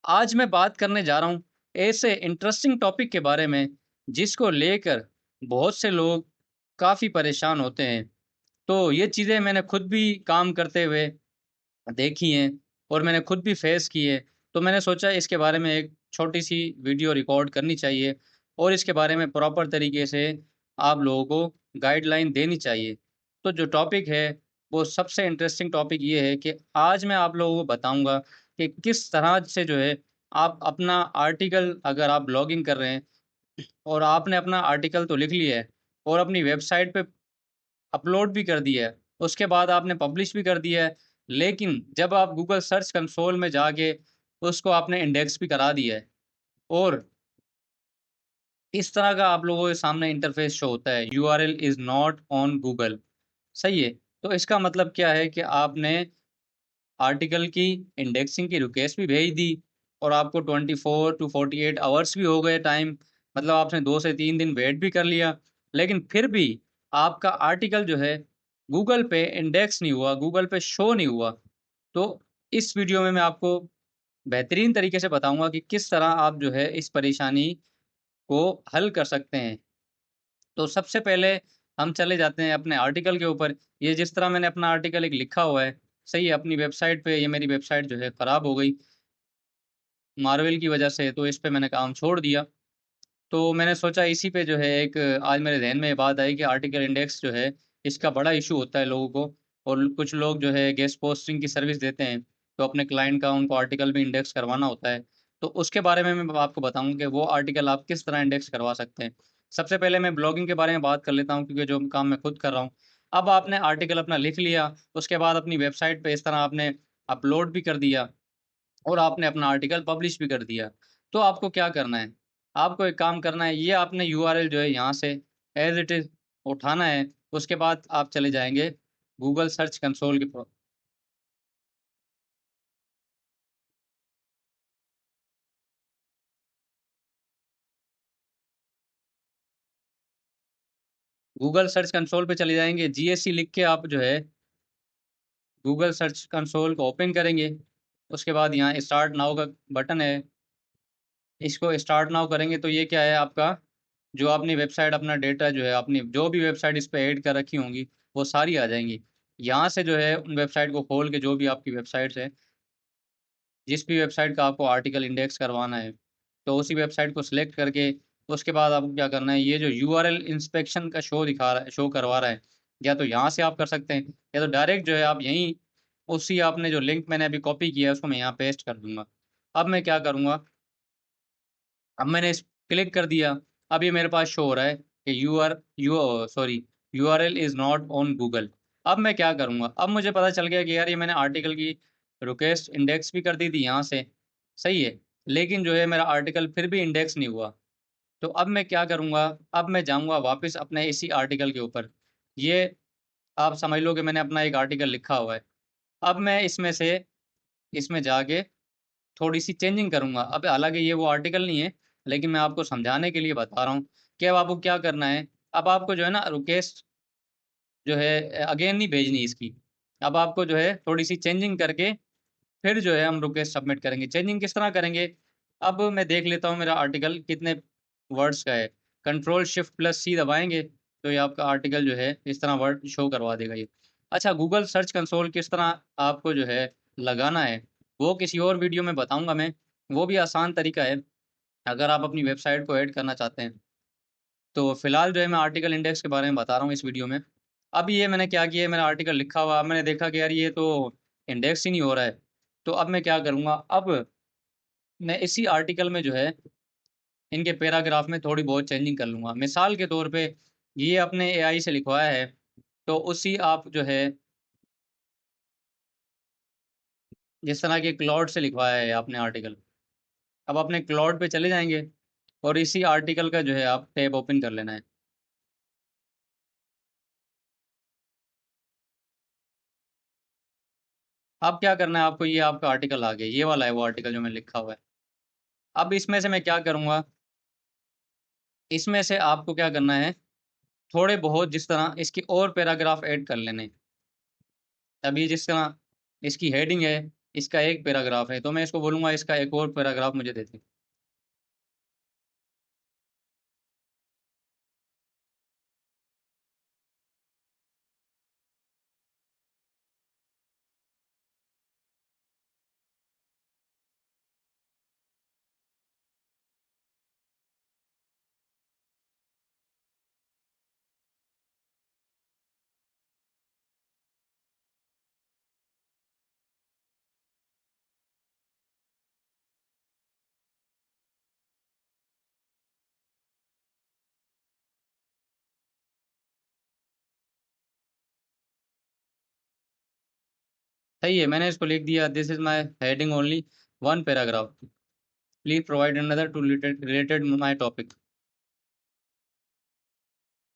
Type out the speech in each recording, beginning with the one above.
आज मैं बात करने जा रहा हूँ ऐसे इंटरेस्टिंग टॉपिक के बारे में जिसको लेकर बहुत से लोग काफ़ी परेशान होते हैं। तो ये चीज़ें मैंने खुद भी काम करते हुए देखी हैं और मैंने खुद भी फेस की है। तो मैंने सोचा इसके बारे में एक छोटी-सी वीडियो रिकॉर्ड करनी चाहिए और इसके बारे में प्रॉपर तरीके से आप लोगों को गाइडलाइन देनी चाहिए। तो जो टॉपिक है, वो सबसे इंटरेस्टिंग टॉपिक ये है कि आज मैं आप लोगों को बताऊँगा कि किस तरह से जो है आप अपना आर्टिकल अगर आप ब्लॉगिंग कर रहे हैं और आपने अपना आर्टिकल तो लिख लिया है और अपनी वेबसाइट पे अपलोड भी कर दिया है, उसके बाद आपने पब्लिश भी कर दिया है, लेकिन जब आप गूगल सर्च कंसोल में जाके उसको आपने इंडेक्स भी करा दिया है और इस तरह का आप लोगों के सामने इंटरफ़ेस शो होता है, URL is not on Google, सही है? तो इसका मतलब क्या है कि आपने आर्टिकल की इंडेक्सिंग की रिक्वेस्ट भी भेज दी और आपको 24 टू 48 आवर्स भी हो गए टाइम, मतलब आपने 2 से 3 दिन वेट भी कर लिया, लेकिन फिर भी आपका आर्टिकल जो है गूगल पे इंडेक्स नहीं हुआ, गूगल पे शो नहीं हुआ। तो इस वीडियो में मैं आपको बेहतरीन तरीके से बताऊँगा कि किस तरह आप जो है इस परेशानी को हल कर सकते हैं। तो सबसे पहले हम चले जाते हैं अपने आर्टिकल के ऊपर। ये जिस तरह मैंने अपना आर्टिकल एक लिखा हुआ है, सही है, अपनी वेबसाइट पे ये मेरी वेबसाइट जो है खराब हो गई, मार्वेल की वजह से, तो इस पे मैंने काम छोड़ दिया। तो मैंने सोचा इसी पे जो है एक आज मेरे ज़हन में ये बात आई कि आर्टिकल इंडेक्स जो है, इसका बड़ा इश्यू होता है लोगों को और कुछ लोग जो है गेस्ट पोस्टिंग की सर्विस देते हैं, तो अपने क्लाइंट का उनको आर्टिकल भी इंडेक्स करवाना होता है। तो उसके बारे में मैं आपको बताऊँगा कि वो आर्टिकल आप किस तरह इंडेक्स करवा सकते हैं। सबसे पहले मैं ब्लॉगिंग के बारे में बात कर लेता हूँ क्योंकि जो काम मैं खुद कर रहा हूँ। अब आपने आर्टिकल अपना लिख लिया, उसके बाद अपनी वेबसाइट पे इस तरह आपने अपलोड भी कर दिया और आपने अपना आर्टिकल पब्लिश भी कर दिया। तो आपको क्या करना है? आपको एक काम करना है, ये आपने यूआरएल जो है यहाँ से एज़ इट इज़ उठाना है, उसके बाद आप चले जाएँगे गूगल सर्च कंसोल के गूगल सर्च कंसोल पे चले जाएँगे, जीएससी लिख के आप जो है गूगल सर्च कंसोल को ओपन करेंगे। उसके बाद यहाँ स्टार्ट नाउ का बटन है, इसको स्टार्ट नाउ करेंगे तो ये क्या है आपका, जो आपने वेबसाइट अपना डेटा जो है अपनी जो भी वेबसाइट इस पे ऐड कर रखी होंगी, वो सारी आ जाएँगी। यहाँ से जो है उन वेबसाइट को खोल के जो भी आपकी वेबसाइट्स है, जिस भी वेबसाइट का आपको आर्टिकल इंडेक्स करवाना है, तो उसी वेबसाइट को सिलेक्ट करके उसके बाद आपको क्या करना है, ये जो यूआरएल इंस्पेक्शन का शो करवा रहा है, या तो यहाँ से आप कर सकते हैं या तो डायरेक्ट जो है आप यहीं उसी आपने जो लिंक मैंने अभी कॉपी किया है उसको मैं यहाँ पेस्ट कर दूँगा। अब मैं क्या करूँगा, अब मैंने इस क्लिक कर दिया, अब ये मेरे पास शो हो रहा है कि URL is not on Google. अब मैं क्या करूँगा? अब मुझे पता चल गया कि यार ये मैंने आर्टिकल की रिक्वेस्ट इंडेक्स भी कर दी थी यहाँ से, सही है, लेकिन जो है मेरा आर्टिकल फिर भी इंडेक्स नहीं हुआ। तो अब मैं क्या करूँगा? अब मैं जाऊँगा वापस अपने इसी आर्टिकल के ऊपर। ये आप समझ लो कि मैंने अपना एक आर्टिकल लिखा हुआ है। अब मैं इसमें जाके थोड़ी-सी चेंजिंग करूँगा। अब हालाँकि ये वो आर्टिकल नहीं है, लेकिन मैं आपको समझाने के लिए बता रहा हूँ कि अब आपको क्या करना है, अब आपको जो है ना रिक्वेस्ट जो है अगेन नहीं भेजनी इसकी। अब आपको जो है थोड़ी-सी चेंजिंग करके फिर जो है हम रिक्वेस्ट सबमिट करेंगे। चेंजिंग किस तरह करेंगे? अब मैं देख लेता हूँ मेरा आर्टिकल कितने वर्ड्स का है। कंट्रोल शिफ्ट प्लस सी दबाएँगे, तो ये आपका आर्टिकल जो है इस तरह वर्ड शो करवा देगा ये। अच्छा, गूगल सर्च कंसोल किस तरह आपको जो है लगाना है, वो किसी और वीडियो में बताऊँगा मैं। वो भी आसान तरीका है, अगर आप अपनी वेबसाइट को ऐड करना चाहते हैं। तो फिलहाल जो है मैं आर्टिकल इंडेक्स के बारे में बता रहा हूँ इस वीडियो में। अब ये मैंने क्या किया है, मेरा आर्टिकल लिखा हुआ, अब मैंने देखा कि यार ये तो इंडेक्स ही नहीं हो रहा है। तो अब मैं क्या करूँगा, अब मैं इसी आर्टिकल में जो है इनके पैराग्राफ में थोड़ी बहुत चेंजिंग कर लूँगा। मिसाल के तौर पे ये अपने एआई से लिखवाया है, तो उसी आप जो है जिस तरह के क्लॉड से लिखवाया है आपने आर्टिकल, अब अपने क्लॉड पे चले जाएँगे और इसी आर्टिकल का जो है आप टैब ओपन कर लेना है। अब क्या करना है आपको, ये आपका आर्टिकल आ गया, ये वाला है वो आर्टिकल जो मैंने लिखा हुआ है। अब इसमें से मैं क्या करूँगा, इसमें से आपको क्या करना है, थोड़े बहुत जिस तरह इसकी और पैराग्राफ ऐड कर लेने। अब ये जिस तरह इसकी हेडिंग है, इसका एक पैराग्राफ है, तो मैं इसको बोलूँगा इसका एक और पैराग्राफ मुझे दे दे। सही है, मैंने इसको लिख दिया, this is my heading only one paragraph, please provide another two related my topic.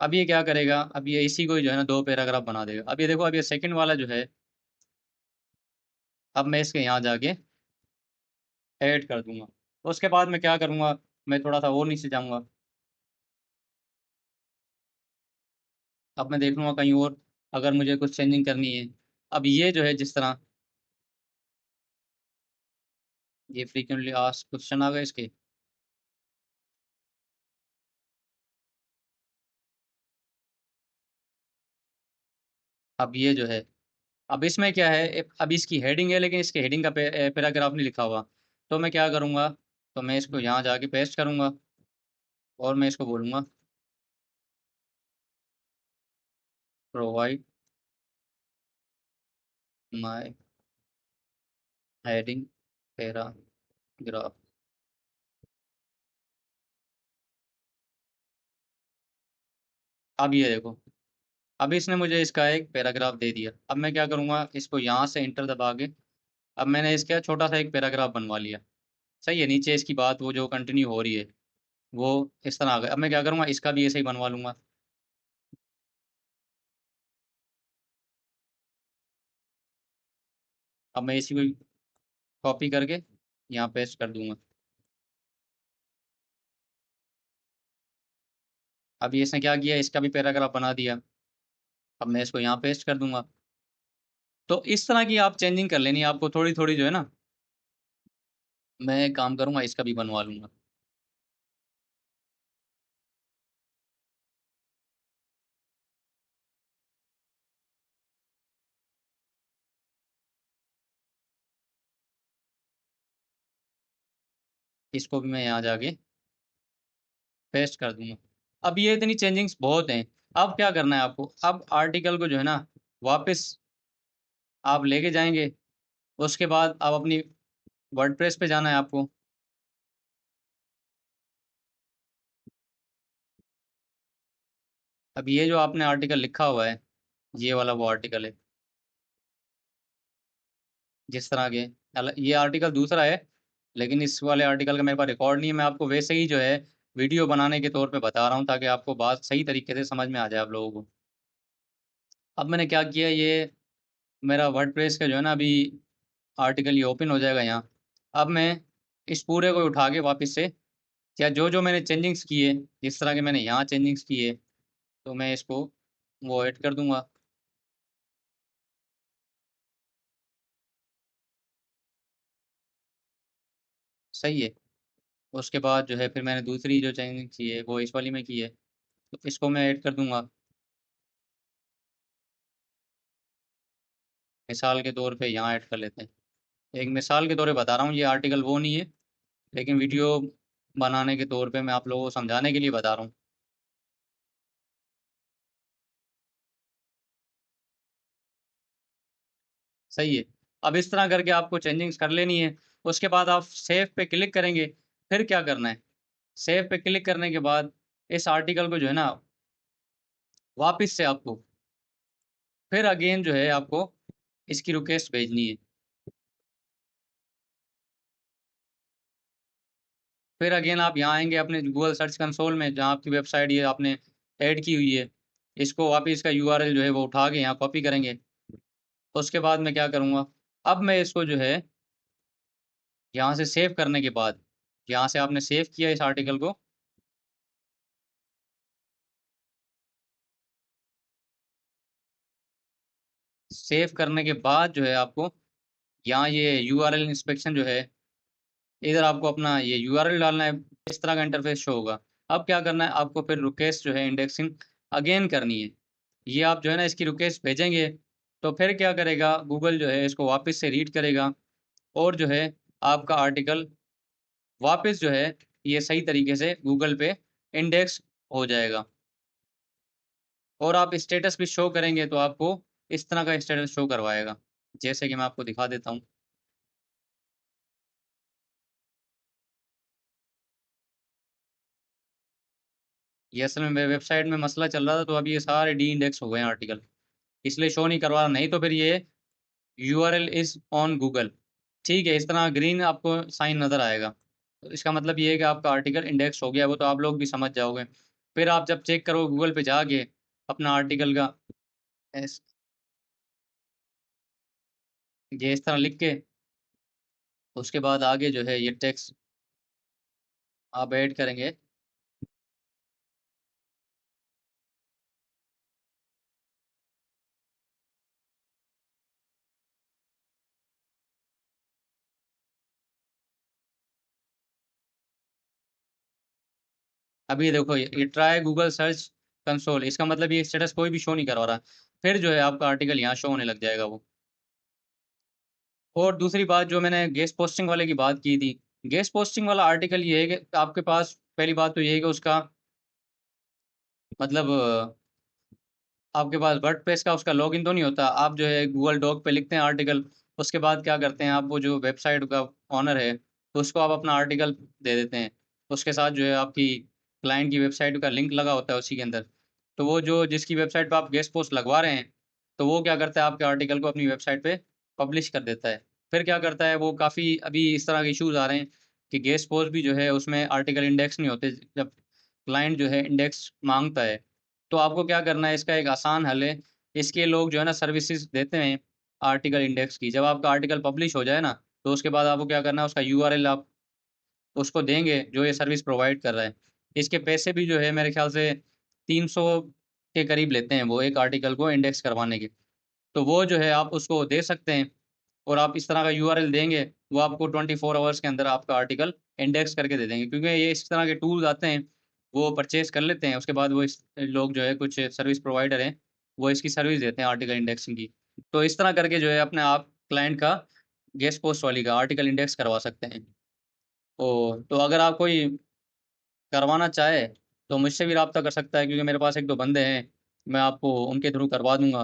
अब ये क्या करेगा, अब ये इसी को ही जो है ना दो पैराग्राफ बना देगा। अब ये देखो, अब ये सेकंड वाला जो है, अब मैं इसके यहाँ जाके ऐड कर दूंगा। उसके बाद मैं क्या करूँगा, मैं थोड़ा सा और नीचे जाऊँगा। अब मैं देख लूँगा कहीं और अगर मुझे कुछ चेंजिंग करनी है। अब ये जो है जिस तरह ये फ्रीक्वेंटली आस्क्ड क्वेश्चन आ गए इसके। अब ये जो है, अब इसमें क्या है, अब इसकी हेडिंग है लेकिन इसके हेडिंग का पैराग्राफ नहीं लिखा हुआ। तो मैं क्या करूँगा, तो मैं इसको यहाँ जाके पेस्ट करूँगा और मैं इसको बोलूँगा प्रोवाइड माय हेडिंग पैराग्राफ। अब ये देखो, अब इसने मुझे इसका एक पैराग्राफ दे दिया। अब मैं क्या करूँगा, इसको यहाँ से इंटर दबा के अब मैंने इसका छोटा सा एक पैराग्राफ बनवा लिया। सही है, नीचे इसकी बात वो जो कंटिन्यू हो रही है वो इस तरह आ गई। अब मैं क्या करूँगा, इसका भी ऐसे ही बनवा लूँगा। अब मैं इसी को कॉपी करके यहाँ पेस्ट कर दूंगा। अब ये इसने क्या किया, इसका भी पैराग्राफ बना दिया। अब मैं इसको यहाँ पेस्ट कर दूंगा। तो इस तरह की आप चेंजिंग कर लेनी है आपको थोड़ी थोड़ी जो है ना। मैं एक काम करूँगा, इसका भी बनवा लूँगा। इसको भी मैं यहाँ जाके पेस्ट कर दूंगा। अब ये इतनी चेंजिंग्स बहुत हैं। अब क्या करना है आपको, अब आर्टिकल को जो है ना वापस आप लेके जाएंगे। उसके बाद आप अपनी वर्डप्रेस पे जाना है आपको। अब ये जो आपने आर्टिकल लिखा हुआ है, ये वाला वो आर्टिकल है जिस तरह के, ये आर्टिकल दूसरा है लेकिन इस वाले आर्टिकल का मेरे पास रिकॉर्ड नहीं है। मैं आपको वैसे ही जो है वीडियो बनाने के तौर पे बता रहा हूँ ताकि आपको बात सही तरीके से समझ में आ जाए आप लोगों को। अब मैंने क्या किया, ये मेरा वर्डप्रेस का जो है ना अभी आर्टिकल ये ओपन हो जाएगा यहाँ। अब मैं इस पूरे को उठा के वापस से, या जो जो मैंने चेंजिंग्स किए, जिस तरह के मैंने यहाँ चेंजिंग्स किए, तो मैं इसको वो ऐड कर दूंगा। सही है। उसके बाद जो है फिर मैंने दूसरी जो चेंजिंग की है वो इस वाली में की है, तो इसको मैं ऐड कर दूंगा। मिसाल के तौर पे यहाँ ऐड कर लेते हैं। एक मिसाल के तौर पे बता रहा हूँ, ये आर्टिकल वो नहीं है लेकिन वीडियो बनाने के तौर पे मैं आप लोगों को समझाने के लिए बता रहा हूँ। सही है। अब इस तरह करके आपको चेंजिंग्स कर लेनी है। उसके बाद आप सेव पे क्लिक करेंगे। फिर क्या करना है, सेव पे क्लिक करने के बाद इस आर्टिकल को जो है ना वापस से आपको फिर अगेन जो है आपको इसकी रिक्वेस्ट भेजनी है। फिर अगेन आप यहाँ आएंगे अपने गूगल सर्च कंसोल में जहाँ आपकी वेबसाइट ये आपने ऐड की हुई है। इसको वापस इसका यूआरएल जो है वो उठा के यहाँ कॉपी करेंगे। उसके बाद मैं क्या करूँगा, अब मैं इसको जो है यहाँ से सेव करने के बाद, यहाँ से आपने सेव किया इस आर्टिकल को। सेव करने के बाद जो है आपको यहाँ ये यूआरएल इंस्पेक्शन जो है, इधर आपको अपना ये यूआरएल डालना है, इस तरह का इंटरफेस शो होगा। अब क्या करना है आपको, फिर रिक्वेस्ट जो है इंडेक्सिंग अगेन करनी है। ये आप जो है ना इसकी रिक्वेस्ट भेजेंगे तो फिर क्या करेगा गूगल जो है इसको वापस से रीड करेगा और जो है आपका आर्टिकल वापस जो है ये सही तरीके से गूगल पे इंडेक्स हो जाएगा। और आप स्टेटस भी शो करेंगे तो आपको इस तरह का स्टेटस शो करवाएगा, जैसे कि मैं आपको दिखा देता हूँ। ये असल में मेरे वेबसाइट में मसला चल रहा था, तो अभी ये सारे डी इंडेक्स हो गए हैं आर्टिकल, इसलिए शो नहीं करवा रहा, नहीं तो फिर ये यूआरएल इज ऑन गूगल। ठीक है, इस तरह ग्रीन आपको साइन नज़र आएगा, तो इसका मतलब ये है कि आपका आर्टिकल इंडेक्स हो गया, वो तो आप लोग भी समझ जाओगे। फिर आप जब चेक करो गूगल पे जाके अपना आर्टिकल का ये इस तरह लिख के, उसके बाद आगे जो है ये टेक्स्ट आप ऐड करेंगे। अभी देखो ये ट्राई गूगल सर्च कंसोल, इसका मतलब ये स्टेटस कोई भी शो नहीं करवा रहा। फिर जो है आपका आर्टिकल यहाँ शो होने लग जाएगा वो। और दूसरी बात जो मैंने गेस्ट पोस्टिंग वाले की बात की थी, गेस्ट पोस्टिंग वाला आर्टिकल ये है कि आपके पास पहली बात तो ये है कि उसका मतलब आपके पास वर्डप्रेस का उसका लॉगिन तो नहीं होता। आप जो है गूगल डॉक पे लिखते हैं आर्टिकल, उसके बाद क्या करते हैं आप वो जो वेबसाइट का ऑनर है तो उसको आप अपना आर्टिकल दे देते हैं। उसके साथ जो है आपकी क्लाइंट की वेबसाइट का लिंक लगा होता है उसी के अंदर। तो वो जो जिसकी वेबसाइट पर आप गेस्ट पोस्ट लगवा रहे हैं तो वो क्या करता है आपके आर्टिकल को अपनी वेबसाइट पे पब्लिश कर देता है। फिर क्या करता है वो, काफ़ी अभी इस तरह के इश्यूज आ रहे हैं कि गेस्ट पोस्ट भी जो है उसमें आर्टिकल इंडेक्स नहीं होते जब क्लाइंट जो है इंडेक्स मांगता है। तो आपको क्या करना है, इसका एक आसान हल है। इसके लोग जो है ना सर्विसेज देते हैं आर्टिकल इंडेक्स की। जब आपका आर्टिकल पब्लिश हो जाए ना तो उसके बाद आपको क्या करना है, उसका यूआरएल आप उसको देंगे जो ये सर्विस प्रोवाइड कर रहा है। इसके पैसे भी जो है मेरे ख्याल से 300 के करीब लेते हैं वो एक आर्टिकल को इंडेक्स करवाने के। तो वो जो है आप उसको दे सकते हैं और आप इस तरह का यूआरएल देंगे, वो आपको 24 आवर्स के अंदर आपका आर्टिकल इंडेक्स करके दे देंगे। क्योंकि ये इस तरह के टूल्स आते हैं, वो परचेज कर लेते हैं, उसके बाद वो इस लोग जो है कुछ सर्विस प्रोवाइडर हैं वो इसकी सर्विस देते हैं आर्टिकल इंडेक्सिंग की। तो इस तरह करके जो है अपने आप क्लाइंट का गेस्ट पोस्ट वाली का आर्टिकल इंडेक्स करवा सकते हैं। तो अगर आप कोई करवाना चाहे तो मुझसे भी रब्ता कर सकता है, क्योंकि मेरे पास एक दो बंदे हैं, मैं आपको उनके थ्रू करवा दूंगा।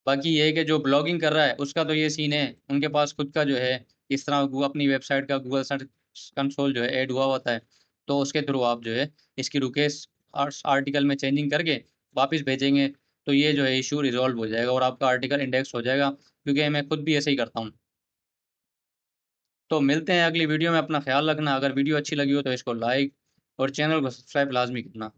बाकी ये है कि जो ब्लॉगिंग कर रहा है उसका तो ये सीन है, उनके पास खुद का जो है इस तरह अपनी वेबसाइट का गूगल सर्च कंसोल जो है ऐड हुआ होता है। तो उसके थ्रू आप जो है इसकी रिक्वेस्ट आर्टिकल में चेंजिंग करके वापस भेजेंगे तो ये जो है इशू रिजॉल्व हो जाएगा और आपका आर्टिकल इंडेक्स हो जाएगा, क्योंकि मैं खुद भी ऐसे ही करता हूँ। तो मिलते हैं अगली वीडियो में, अपना ख्याल रखना। अगर वीडियो अच्छी लगी हो तो इसको लाइक और चैनल को सब्सक्राइब लाजमी करना।